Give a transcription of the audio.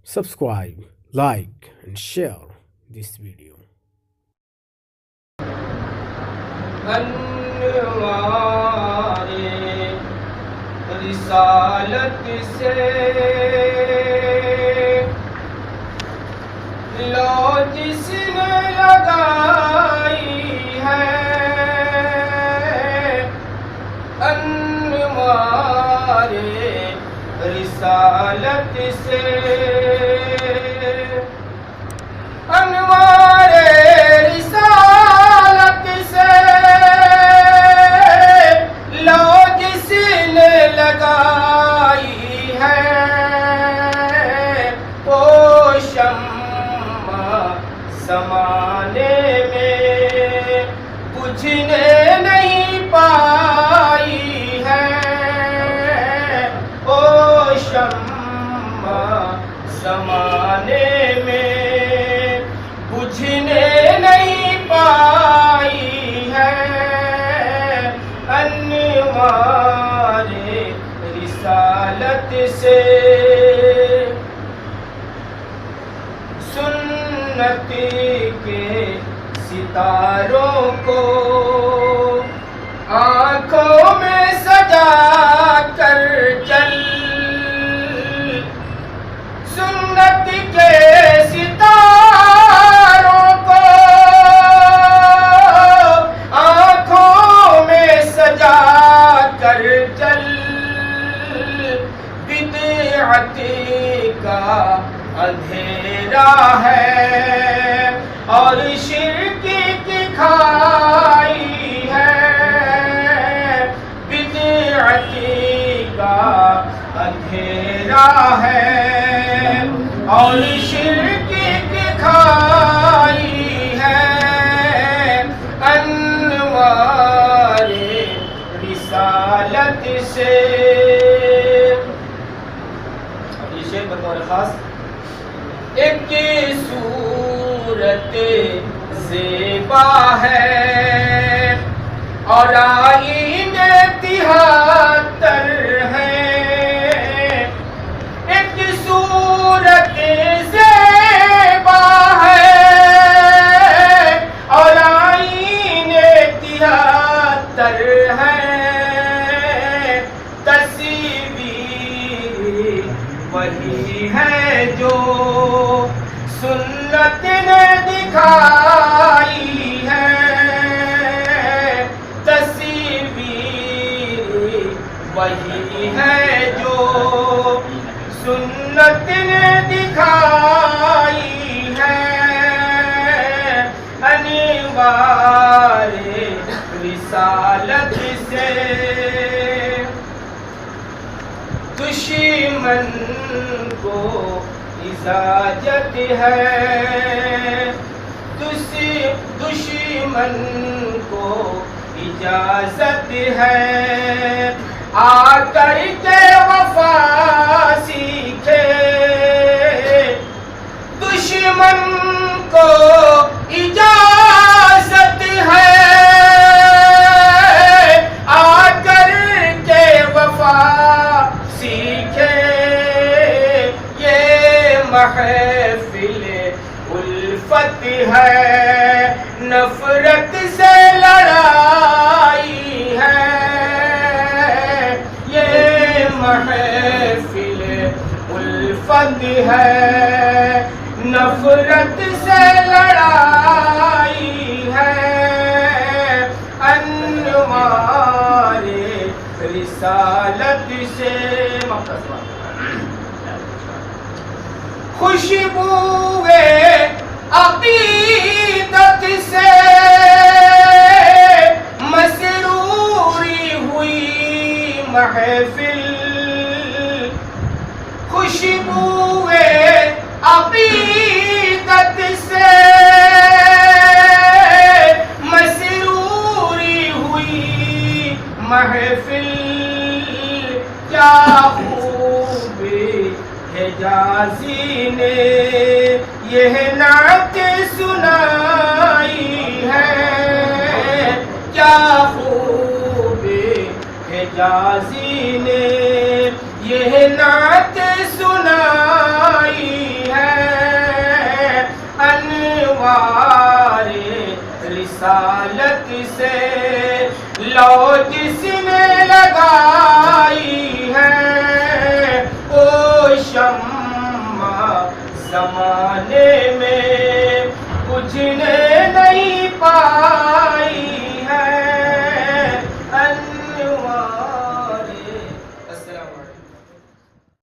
subscribe, like and share this video. انوارِ رسالت سے لو جس نے لگائی ہے، انوارِ رسالت سے، انوارِ رسالت سے لو جس نے لگائی ہے، وہ شمع زمانے میں بجھنے نہیں پائی ہے، وہ شمع زمانے میں بجھنے نہیں پائی ہے، انوار رسالت سے، سنت کے ستاروں کو آنکھوں میں سجا کر چل، سنت کے ستاروں کو آنکھوں میں سجا کر چل، بدعت کا اندھیرا ہے اور شرک کی کھائی ہے، بدعت کا اندھیرا ہے اور شرک کی کھائی ہے، انوار رسالت سے۔ اب یہ شعر بطور خاص ایک صورت زیبا ہے اور آئینے 73 ہیں، ایک صورت زیبا ہے اور آئینے 73 ہیں، تصویر وہی ہے جو سنت نے دکھائی ہے، تصویر وہی ہے جو سنت نے دکھائی ہے، انوار رسالت سے، دشمن کو اجازت ہے، دشمن کو اجازت ہے، آ کر کے وفا سیکھے، دشمن کو اجازت ہے، آ کر کے وفا سیکھے، یہ محفل الفت ہے، نفرت سے لڑائی ہے، یہ محفل الفت ہے، نفرت سے لڑائی ہے، انوار رسالت سے، خوشبوئے عقیدت سے مسروری ہوئی محفل، خوشبوئے عقیدت سے مسروری ہوئی محفل، کیا خوب حجازی نے یہ نعت سنائی ہے، کیا خوب حجازی نے یہ نعت سنائی ہاتھ سے لو جس نے لگائی ہے، وہ شمع زمانے میں بجھنے نہیں پائی